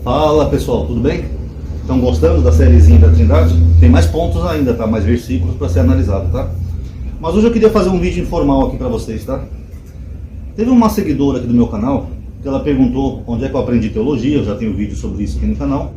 Fala pessoal, tudo bem? Estão gostando da sériezinha da Trindade? Tem mais pontos ainda, tá? Mais versículos para ser analisado, tá? Mas hoje eu queria fazer um vídeo informal aqui para vocês, tá? Teve uma seguidora aqui do meu canal que ela perguntou onde é que eu aprendi teologia. Eu já tenho vídeo sobre isso aqui no canal.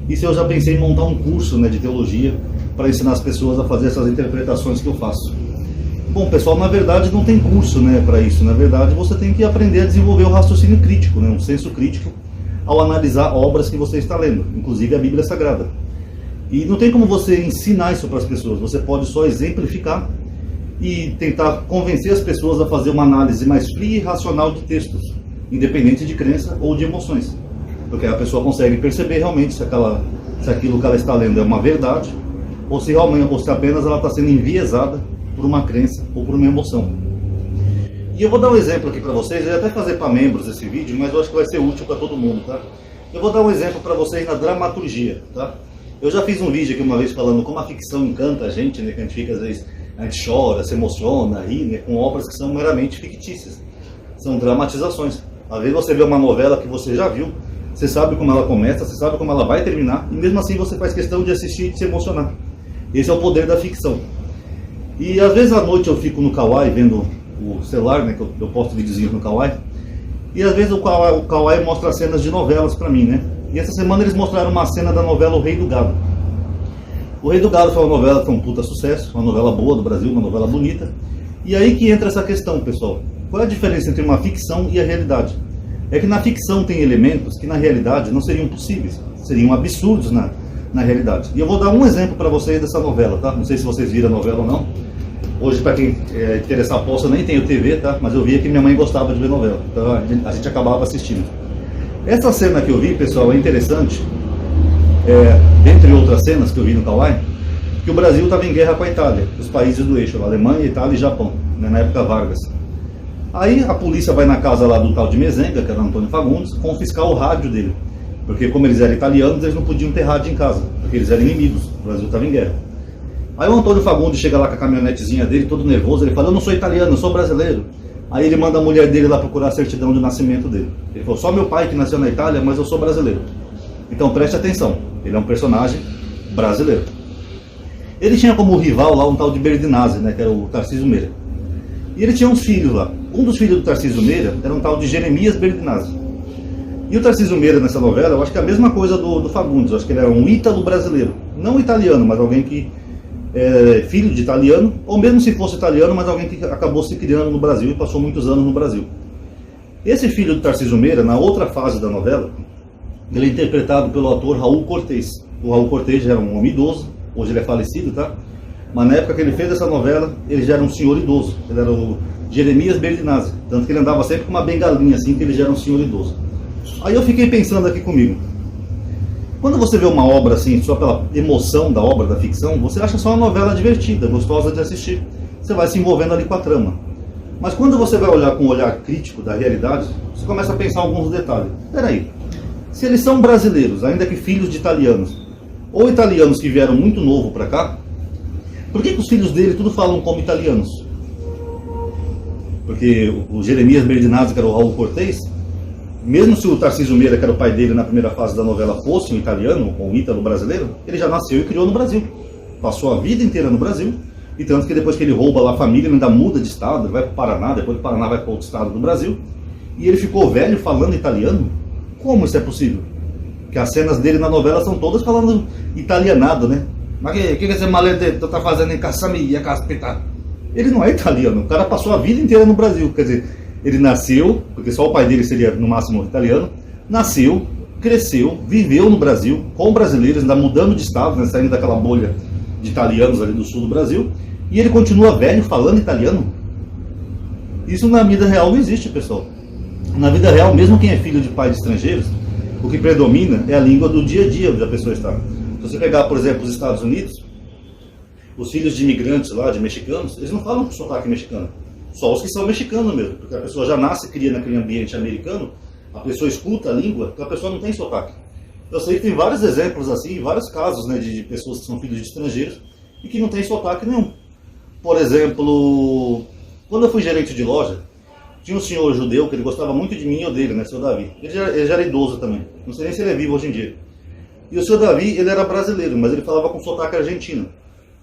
E se eu já pensei em montar um curso, né, de teologia para ensinar as pessoas a fazer essas interpretações que eu faço. Bom, pessoal, na verdade não tem curso, né, para isso. Na verdade você tem que aprender a desenvolver o raciocínio crítico, né, um senso crítico ao analisar obras que você está lendo, inclusive a Bíblia Sagrada. E não tem como você ensinar isso para as pessoas. Você pode só exemplificar e tentar convencer as pessoas a fazer uma análise mais fria e racional de textos, independente de crença ou de emoções. Porque a pessoa consegue perceber realmente se aquilo que ela está lendo é uma verdade, ou se apenas ela está sendo enviesada por uma crença ou por uma emoção. E eu vou dar um exemplo aqui para vocês. Eu ia até fazer para membros esse vídeo, mas eu acho que vai ser útil para todo mundo, tá? Eu vou dar um exemplo para vocês na dramaturgia, tá? Eu já fiz um vídeo aqui uma vez falando como a ficção encanta a gente, né? Que a gente fica, às vezes, a gente chora, se emociona, ri, né? Com obras que são meramente fictícias. São dramatizações. Às vezes você vê uma novela que você já viu, você sabe como ela começa, você sabe como ela vai terminar, e mesmo assim você faz questão de assistir e de se emocionar. Esse é o poder da ficção. E às vezes à noite eu fico no Kawaii vendo o celular, né, que eu posto videozinhos no Kawaii, e às vezes o Kawaii mostra cenas de novelas pra mim, né? E essa semana eles mostraram uma cena da novela O Rei do Gado. O Rei do Gado foi uma novela que foi um puta sucesso, uma novela boa do Brasil, uma novela bonita. E aí que entra essa questão, pessoal. Qual é a diferença entre uma ficção e a realidade? É que na ficção tem elementos que na realidade não seriam possíveis, seriam absurdos na realidade. E eu vou dar um exemplo para vocês dessa novela, tá? Não sei se vocês viram a novela ou não. Hoje, para quem interessar, eu nem tenho TV, tá? Mas eu via que minha mãe gostava de ver novela, então a gente acabava assistindo. Essa cena que eu vi, pessoal, é interessante, dentre outras cenas que eu vi no Kawaii, que o Brasil estava em guerra com a Itália, os países do eixo, Alemanha, Itália e Japão, né, na época Vargas. Aí a polícia vai na casa lá do tal de Mezenga, que era Antônio Fagundes, confiscar o rádio dele, porque como eles eram italianos, eles não podiam ter rádio em casa, porque eles eram inimigos, o Brasil estava em guerra. Aí o Antônio Fagundes chega lá com a caminhonetezinha dele, todo nervoso, ele fala: eu não sou italiano, eu sou brasileiro. Aí ele manda a mulher dele lá procurar a certidão de nascimento dele. Ele falou: só meu pai que nasceu na Itália, mas eu sou brasileiro. Então preste atenção, ele é um personagem brasileiro. Ele tinha como rival lá um tal de Berdinazzi, né, que era o Tarcísio Meira. E ele tinha uns filhos lá. Um dos filhos do Tarcísio Meira era um tal de Jeremias Berdinazzi. E o Tarcísio Meira nessa novela, eu acho que é a mesma coisa do Fagundes. Eu acho que ele era um ítalo brasileiro. Não italiano, mas alguém que é filho de italiano, ou mesmo se fosse italiano, mas alguém que acabou se criando no Brasil e passou muitos anos no Brasil. Esse filho do Tarcísio Meira, na outra fase da novela, ele é interpretado pelo ator Raul Cortez. O Raul Cortez já era um homem idoso, hoje ele é falecido, tá? Mas na época que ele fez essa novela, ele já era um senhor idoso. Ele era o Jeremias Berdinazzi, tanto que ele andava sempre com uma bengalinha assim, que ele já era um senhor idoso. Aí eu fiquei pensando aqui comigo. Quando você vê uma obra assim, só pela emoção da obra, da ficção, você acha só uma novela divertida, gostosa de assistir. Você vai se envolvendo ali com a trama. Mas quando você vai olhar com um olhar crítico da realidade, você começa a pensar alguns detalhes. Peraí, se eles são brasileiros, ainda que filhos de italianos, ou italianos que vieram muito novo para cá, por que os filhos dele tudo falam como italianos? Porque o Jeremias Berdinazzi, que era o Raul Cortez, mesmo se o Tarcísio Meira, que era o pai dele na primeira fase da novela, fosse um italiano, ou um ítalo brasileiro, ele já nasceu e criou no Brasil. Passou a vida inteira no Brasil, e tanto que depois que ele rouba lá a família, ele ainda muda de estado, ele vai para o Paraná, depois do Paraná vai para outro estado do Brasil, e ele ficou velho falando italiano? Como isso é possível? Porque as cenas dele na novela são todas falando italianado, né? Mas o que esse maledetto tá fazendo em Cassamia, Caspita? Ele não é italiano, o cara passou a vida inteira no Brasil, quer dizer, ele nasceu, porque só o pai dele seria no máximo italiano, nasceu, cresceu, viveu no Brasil, com brasileiros, ainda mudando de estado, né, saindo daquela bolha de italianos ali do sul do Brasil, e ele continua velho falando italiano? Isso na vida real não existe, pessoal. Na vida real, mesmo quem é filho de pais estrangeiros, o que predomina é a língua do dia a dia onde a pessoa está. Se você pegar, por exemplo, os Estados Unidos, os filhos de imigrantes lá, de mexicanos, eles não falam com sotaque mexicano. Só os que são mexicanos mesmo, porque a pessoa já nasce e cria naquele ambiente americano, a pessoa escuta a língua, então a pessoa não tem sotaque. Eu sei que tem vários exemplos assim, vários casos, né, de pessoas que são filhos de estrangeiros e que não tem sotaque nenhum. Por exemplo, quando eu fui gerente de loja, Tinha um senhor judeu que ele gostava muito de mim e eu dele, né, o senhor Davi. Ele já era idoso também, não sei nem se ele é vivo hoje em dia. E o senhor Davi, ele era brasileiro, mas ele falava com sotaque argentino,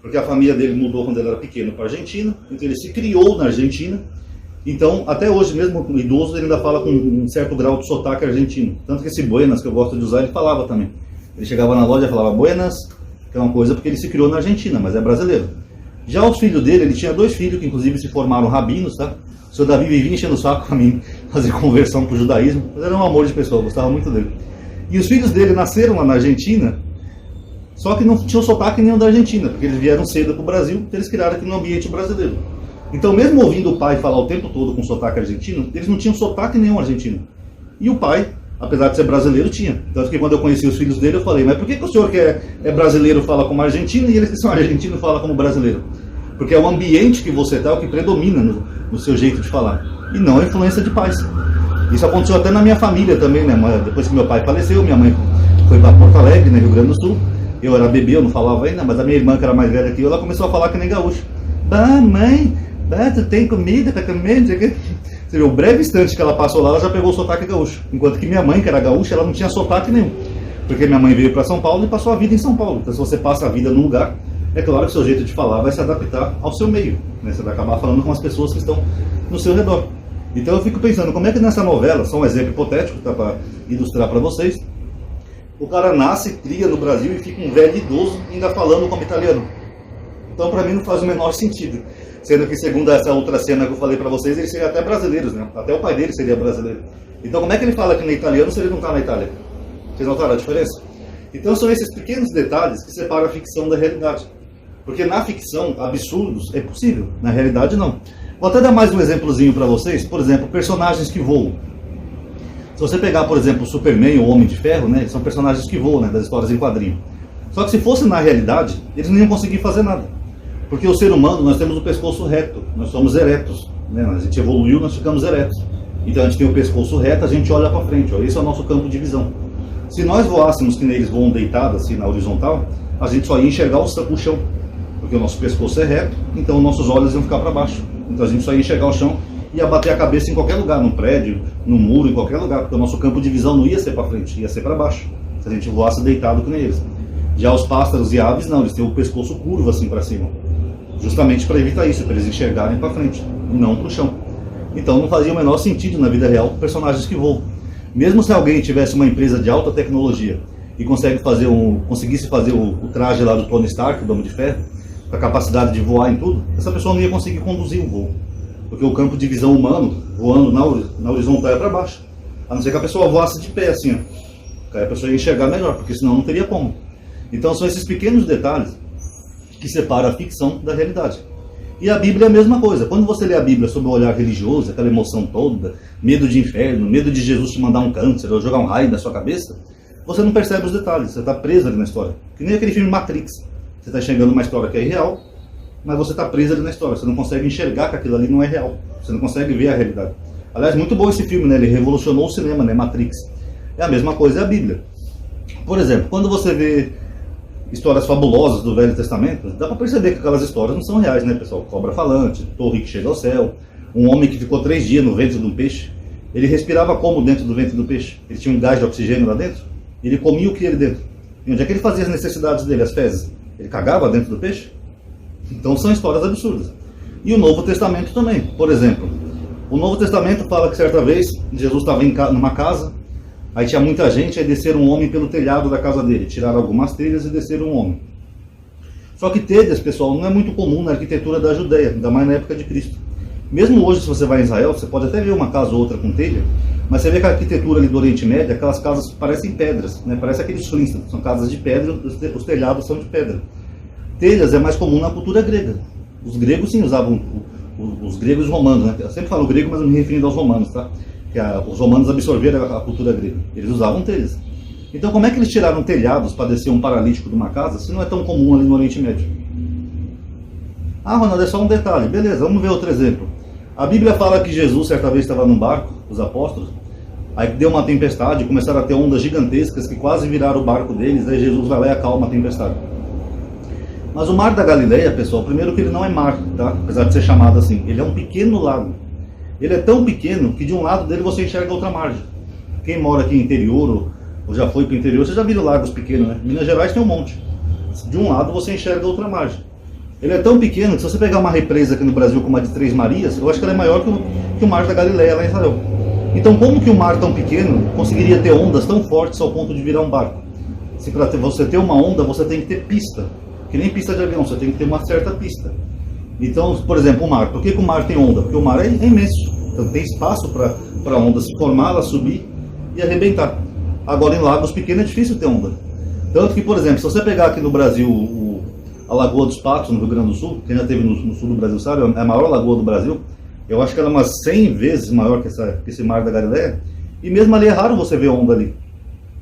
porque a família dele mudou quando ele era pequeno para a Argentina, então ele se criou na Argentina. Então, até hoje, mesmo idoso, ele ainda fala com um certo grau de sotaque argentino. Tanto que esse buenas, que eu gosto de usar, ele falava também. Ele chegava na loja e falava buenas, que é uma coisa porque ele se criou na Argentina, mas é brasileiro. Já os filhos dele, ele tinha 2 filhos que inclusive se formaram rabinos, tá? O senhor Davi vivia enchendo o saco pra mim, fazer conversão pro judaísmo, mas era um amor de pessoa, eu gostava muito dele. E os filhos dele nasceram lá na Argentina, só que não tinham sotaque nenhum da Argentina, porque eles vieram cedo pro Brasil, então eles criaram aqui no ambiente brasileiro. Então, mesmo ouvindo o pai falar o tempo todo com sotaque argentino, eles não tinham sotaque nenhum argentino. E o pai, apesar de ser brasileiro, tinha. Tanto que quando eu conheci os filhos dele, eu falei, mas por que o senhor que é brasileiro fala como argentino e eles que são argentinos falam como brasileiro? Porque é o ambiente que você está, o que predomina no seu jeito de falar. E não a influência de pais. Isso aconteceu até na minha família também, né? Depois que meu pai faleceu, minha mãe foi para Porto Alegre, né, Rio Grande do Sul. Eu era bebê, eu não falava ainda, mas a minha irmã, que era mais velha que eu, ela começou a falar que nem gaúcho. Bah, mãe, tu tem comida para comer? Você vê, o breve instante que ela passou lá, ela já pegou o sotaque gaúcho. Enquanto que minha mãe, que era gaúcha, ela não tinha sotaque nenhum. Porque minha mãe veio para São Paulo e passou a vida em São Paulo. Então, se você passa a vida num lugar, é claro que o seu jeito de falar vai se adaptar ao seu meio, né? Você vai acabar falando com as pessoas que estão no seu redor. Então eu fico pensando, como é que nessa novela, só um exemplo hipotético, tá, para ilustrar para vocês, o cara nasce, cria no Brasil e fica um velho idoso ainda falando como italiano. Então para mim não faz o menor sentido. Sendo que, segundo essa outra cena que eu falei para vocês, eles seriam até brasileiros, né? Até o pai dele seria brasileiro. Então como é que ele fala que ele é italiano se ele não está na Itália? Vocês notaram a diferença? Então são esses pequenos detalhes que separam a ficção da realidade. Porque na ficção, absurdos é possível, na realidade não. Vou até dar mais um exemplozinho para vocês. Por exemplo, personagens que voam. Se você pegar, por exemplo, o Superman ou o Homem de Ferro, né, são personagens que voam, né, das histórias em quadrinho. Só que se fosse na realidade, eles não iam conseguir fazer nada. Porque o ser humano, nós temos o pescoço reto, nós somos eretos, né? A gente evoluiu, nós ficamos eretos. Então a gente tem o pescoço reto, a gente olha para frente, ó, esse é o nosso campo de visão. Se nós voássemos que nem eles voam deitados, assim, na horizontal, a gente só ia enxergar o chão, porque o nosso pescoço é reto, então nossos olhos iam ficar para baixo. Então a gente só ia enxergar o chão e ia bater a cabeça em qualquer lugar, num prédio, no muro, em qualquer lugar, porque o nosso campo de visão não ia ser para frente, ia ser para baixo, se a gente voasse deitado que nem eles. Já os pássaros e aves, não, eles têm o pescoço curvo assim para cima, justamente para evitar isso, para eles enxergarem para frente, e não para o chão. Então não fazia o menor sentido na vida real personagens que voam. Mesmo se alguém tivesse uma empresa de alta tecnologia e conseguisse fazer o traje lá do Tony Stark, do Homem de Ferro, com a capacidade de voar em tudo, essa pessoa não ia conseguir conduzir um voo. Porque o campo de visão humano, voando na horizontal é para baixo. A não ser que a pessoa voasse de pé assim, ó. Aí a pessoa ia enxergar melhor, porque senão não teria como. Então são esses pequenos detalhes que separam a ficção da realidade. E a Bíblia é a mesma coisa. Quando você lê a Bíblia sob o olhar religioso, aquela emoção toda, medo de inferno, medo de Jesus te mandar um câncer ou jogar um raio na sua cabeça, você não percebe os detalhes, você está preso ali na história. Que nem aquele filme Matrix. Você está enxergando uma história que é irreal, mas você está preso ali na história. Você não consegue enxergar que aquilo ali não é real. Você não consegue ver a realidade. Aliás, muito bom esse filme, né? Ele revolucionou o cinema, né? Matrix. É a mesma coisa, é a Bíblia. Por exemplo, quando você vê histórias fabulosas do Velho Testamento, dá para perceber que aquelas histórias não são reais, né, pessoal? Cobra falante, torre que chega ao céu, um homem que ficou 3 dias no ventre de um peixe. Ele respirava como dentro do ventre do peixe? Ele tinha um gás de oxigênio lá dentro? Ele comia o que ali dentro? E onde é que ele fazia as necessidades dele, as fezes? Ele cagava dentro do peixe? Então são histórias absurdas. E o Novo Testamento também. Por exemplo, o Novo Testamento fala que certa vez Jesus estava numa casa, aí tinha muita gente, aí desceram um homem pelo telhado da casa dele, tiraram algumas telhas e desceram um homem. Só que telhas, pessoal, não é muito comum na arquitetura da Judéia, ainda mais na época de Cristo. Mesmo hoje, se você vai em Israel, você pode até ver uma casa ou outra com telha, mas você vê que a arquitetura ali do Oriente Médio, aquelas casas parecem pedras, né? Parece aqueles Flintstones, são casas de pedra, os telhados são de pedra. Telhas é mais comum na cultura grega. Os gregos sim usavam, os gregos e romanos, né? Eu sempre falo grego, mas eu me referindo aos romanos, tá? Que os romanos absorveram a cultura grega. Eles usavam telhas. Então como é que eles tiraram telhados para descer um paralítico de uma casa, se não é tão comum ali no Oriente Médio? Ah, Ronaldo, é só um detalhe. Beleza, vamos ver outro exemplo. A Bíblia fala que Jesus certa vez estava num barco, os apóstolos, aí deu uma tempestade, começaram a ter ondas gigantescas que quase viraram o barco deles, aí Jesus vai lá e acalma a tempestade. Mas o Mar da Galileia, pessoal, primeiro que ele não é mar, tá? Apesar de ser chamado assim, ele é um pequeno lago. Ele é tão pequeno que de um lado dele você enxerga outra margem. Quem mora aqui no interior ou já foi para o interior, você já viu lagos pequenos, né? Minas Gerais tem um monte. De um lado você enxerga outra margem. Ele é tão pequeno que se você pegar uma represa aqui no Brasil como a de Três Marias, eu acho que ela é maior que o Mar da Galileia lá em Israel. Então como que um mar tão pequeno conseguiria ter ondas tão fortes ao ponto de virar um barco? Se para você ter uma onda, você tem que ter pista. Que nem pista de avião, você tem que ter uma certa pista. Então, por exemplo, o mar. Por que o mar tem onda? Porque o mar é imenso. Então tem espaço para a onda se formar, ela subir e arrebentar. Agora em lagos pequenos é difícil ter onda. Tanto que, por exemplo, se você pegar aqui no Brasil a Lagoa dos Patos, no Rio Grande do Sul, quem já esteve no sul do Brasil sabe, é a maior lagoa do Brasil. Eu acho que ela é umas 100 vezes maior que esse Mar da Galileia. E mesmo ali é raro você ver onda ali.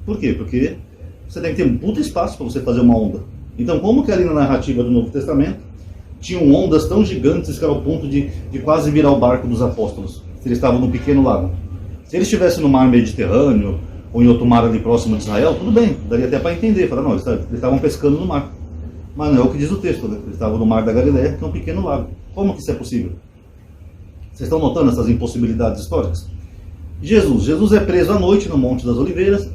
Por quê? Porque você tem que ter um puto espaço para você fazer uma onda. Então, como que ali na narrativa do Novo Testamento tinham ondas tão gigantes que era o ponto de quase virar o barco dos apóstolos, se eles estavam num pequeno lago? Se eles estivessem no mar Mediterrâneo ou em outro mar ali próximo de Israel, tudo bem, daria até para entender. Falar, não, eles estavam pescando no mar. Mas não é o que diz o texto, né? Eles estavam no Mar da Galileia, que é um pequeno lago. Como que isso é possível? Vocês estão notando essas impossibilidades históricas? Jesus é preso à noite no Monte das Oliveiras.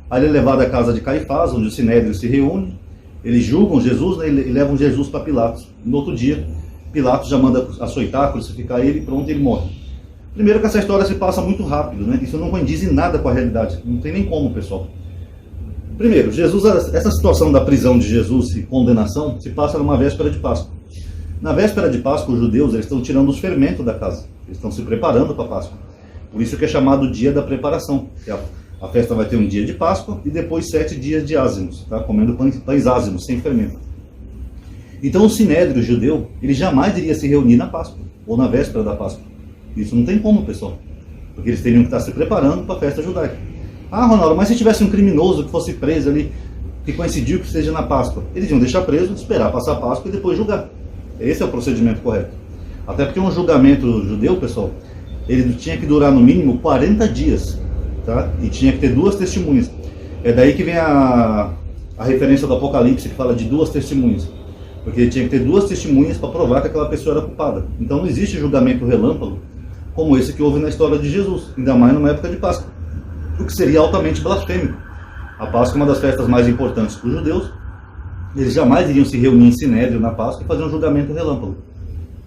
Aí ele é levado à casa de Caifás, onde o Sinédrio se reúne. Eles julgam Jesus, né, e levam Jesus para Pilatos. No outro dia, Pilatos já manda açoitar, crucificar ele e pronto, ele morre. Primeiro que essa história se passa muito rápido, né? Isso não condiz em nada com a realidade. Não tem nem como, pessoal. Primeiro, essa situação da prisão de Jesus e condenação se passa numa véspera de Páscoa. Na véspera de Páscoa, os judeus estão tirando os fermentos da casa. Eles estão se preparando para a Páscoa. Por isso que é chamado dia da preparação. A festa vai ter um dia de Páscoa e depois 7 dias de ázimos, tá? Comendo pães ázimos, sem fermento. Então o Sinédrio judeu, ele jamais iria se reunir na Páscoa, ou na véspera da Páscoa. Isso não tem como, pessoal. Porque eles teriam que estar se preparando para a festa judaica. Ah, Ronaldo, mas se tivesse um criminoso que fosse preso ali, que coincidiu que seja na Páscoa, eles iam deixar preso, esperar passar a Páscoa e depois julgar. Esse é o procedimento correto. Até porque um julgamento judeu, pessoal, ele tinha que durar no mínimo 40 dias. Tá? E tinha que ter 2 testemunhas. É daí que vem a referência do Apocalipse, que fala de 2 testemunhas. Porque ele tinha que ter 2 testemunhas para provar que aquela pessoa era culpada. Então não existe julgamento relâmpago como esse que houve na história de Jesus, ainda mais numa época de Páscoa. O que seria altamente blasfêmico. A Páscoa é uma das festas mais importantes para os judeus. Eles jamais iriam se reunir em Sinédrio na Páscoa e fazer um julgamento relâmpago.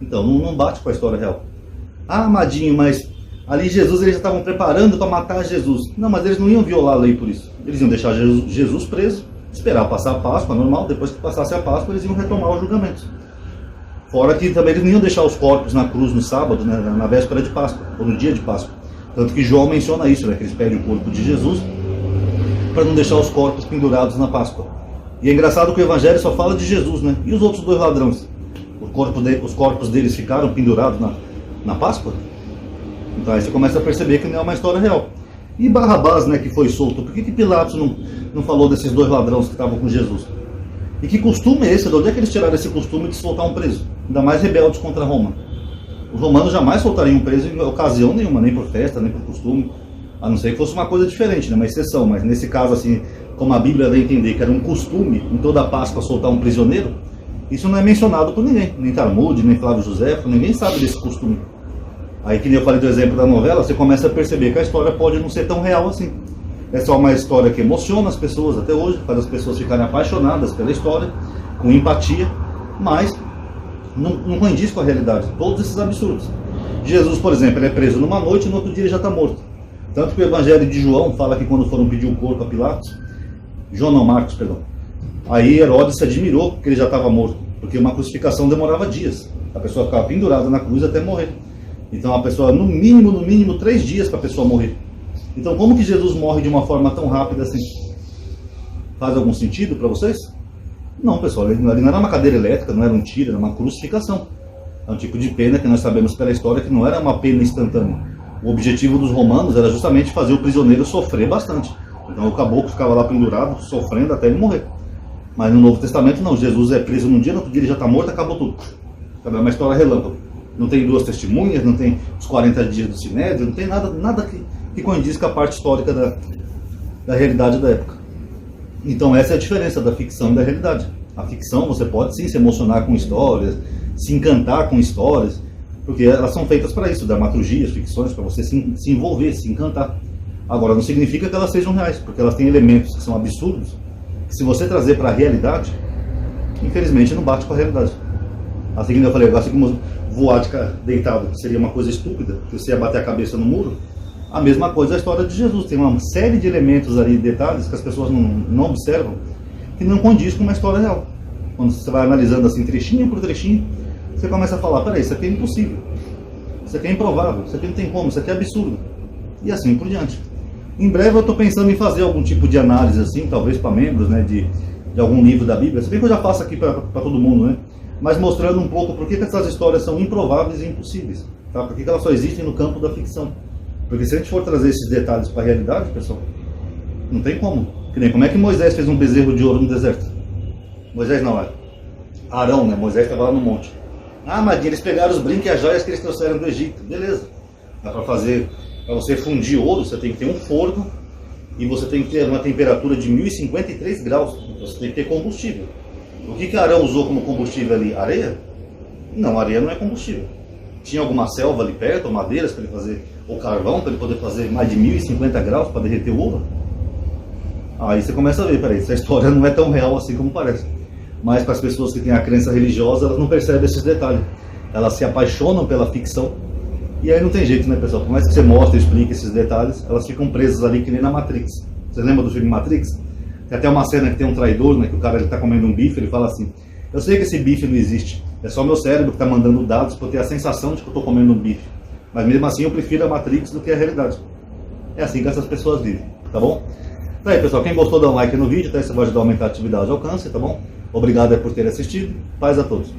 Então não bate com a história real. Ah, Amadinho, mas ali Jesus eles já estavam preparando para matar Jesus. Não, mas eles não iam violar a lei por isso. Eles iam deixar Jesus preso, esperar passar a Páscoa, normal. Depois que passasse a Páscoa, eles iam retomar os julgamentos. Fora que também eles não iam deixar os corpos na cruz no sábado, né, na véspera de Páscoa, ou no dia de Páscoa. Tanto que João menciona isso, né, que eles pedem o corpo de Jesus para não deixar os corpos pendurados na Páscoa. E é engraçado que o Evangelho só fala de Jesus, né? E os outros 2 ladrões? Os corpos deles ficaram pendurados na Páscoa? Então aí você começa a perceber que não é uma história real. E Barrabás, né, que foi solto, por que Pilatos não falou desses 2 ladrões que estavam com Jesus? E que costume é esse? De onde é que eles tiraram esse costume de soltar um preso? Ainda mais rebeldes contra Roma. Os romanos jamais soltariam um preso em ocasião nenhuma, nem por festa, nem por costume. A não ser que fosse uma coisa diferente, né, uma exceção. Mas nesse caso, assim, como a Bíblia dá a entender que era um costume em toda a Páscoa soltar um prisioneiro, isso não é mencionado por ninguém. Nem Talmud, nem Flávio Josefo, ninguém sabe desse costume. Aí, que nem eu falei do exemplo da novela, você começa a perceber que a história pode não ser tão real assim. É só uma história que emociona as pessoas até hoje, faz as pessoas ficarem apaixonadas pela história, com empatia, mas não condiz com a realidade. Todos esses absurdos. Jesus, por exemplo, ele é preso numa noite e no outro dia ele já está morto. Tanto que o Evangelho de João fala que quando foram pedir o corpo a Pilatos, João não, Marcos, perdão, aí Herodes se admirou porque ele já estava morto, porque uma crucificação demorava dias. A pessoa ficava pendurada na cruz até morrer. Então a pessoa, no mínimo 3 dias para a pessoa morrer. Então como que Jesus morre de uma forma tão rápida assim? Faz algum sentido para vocês? Não, pessoal, ele não era uma cadeira elétrica, não era um tiro, era uma crucificação. É um tipo de pena que nós sabemos pela história que não era uma pena instantânea. O objetivo dos romanos era justamente fazer o prisioneiro sofrer bastante. Então o caboclo ficava lá pendurado, sofrendo até ele morrer. Mas no Novo Testamento não, Jesus é preso num dia, no outro dia ele já está morto, acabou tudo. É uma história relâmpago. Não tem 2 testemunhas, não tem os 40 dias do Sinédrio, não tem nada que condiz com a parte histórica da realidade da época. Então essa é a diferença da ficção e da realidade. A ficção você pode sim se emocionar com histórias, se encantar com histórias, Porque elas são feitas para isso, dramaturgias, ficções, para você se envolver, se encantar. Agora, não significa que elas sejam reais, porque elas têm elementos que são absurdos, que se você trazer para a realidade, infelizmente não bate com a realidade. Assim como eu falei, assim como voar deitado seria uma coisa estúpida, que você ia bater a cabeça no muro, a mesma coisa é a história de Jesus. Tem uma série de elementos ali, detalhes, que as pessoas não observam, que não condiz com uma história real. Quando você vai analisando assim, trechinho por trechinho, você começa a falar, peraí, isso aqui é impossível, isso aqui é improvável, isso aqui não tem como, isso aqui é absurdo. E assim por diante. Em breve eu estou pensando em fazer algum tipo de análise assim, talvez para membros, né, de algum livro da Bíblia, se bem que eu já faço aqui para todo mundo, né? Mas mostrando um pouco por que essas histórias são improváveis e impossíveis, tá? Por que elas só existem no campo da ficção. Porque se a gente for trazer esses detalhes para a realidade, pessoal, não tem como. Que nem como é que Moisés fez um bezerro de ouro no deserto? Moisés não, Arão, né? Moisés estava lá no monte. Ah, mas eles pegaram os brincos e as joias que eles trouxeram do Egito. Beleza. Dá para fazer, para você fundir ouro, você tem que ter um forno e você tem que ter uma temperatura de 1053 graus. Você tem que ter combustível. O que Arão usou como combustível ali? Areia? Não, areia não é combustível. Tinha alguma selva ali perto, ou madeiras para ele fazer, ou carvão para ele poder fazer mais de 1050 graus para derreter o ouro? Aí você começa a ver, peraí, essa história não é tão real assim como parece. Mas para as pessoas que têm a crença religiosa, elas não percebem esses detalhes. Elas se apaixonam pela ficção. E aí não tem jeito, né, pessoal? Por mais que você mostre e explique esses detalhes, elas ficam presas ali que nem na Matrix. Você lembra do filme Matrix? Tem até uma cena que tem um traidor, né, que o cara está comendo um bife, ele fala assim, eu sei que esse bife não existe, é só meu cérebro que está mandando dados para eu ter a sensação de que eu estou comendo um bife. Mas mesmo assim eu prefiro a Matrix do que a realidade. É assim que essas pessoas vivem, tá bom? Então aí, pessoal, quem gostou dá um like no vídeo, tá? Isso vai ajudar a aumentar a atividade e alcance, tá bom? Obrigado aí por ter assistido, paz a todos.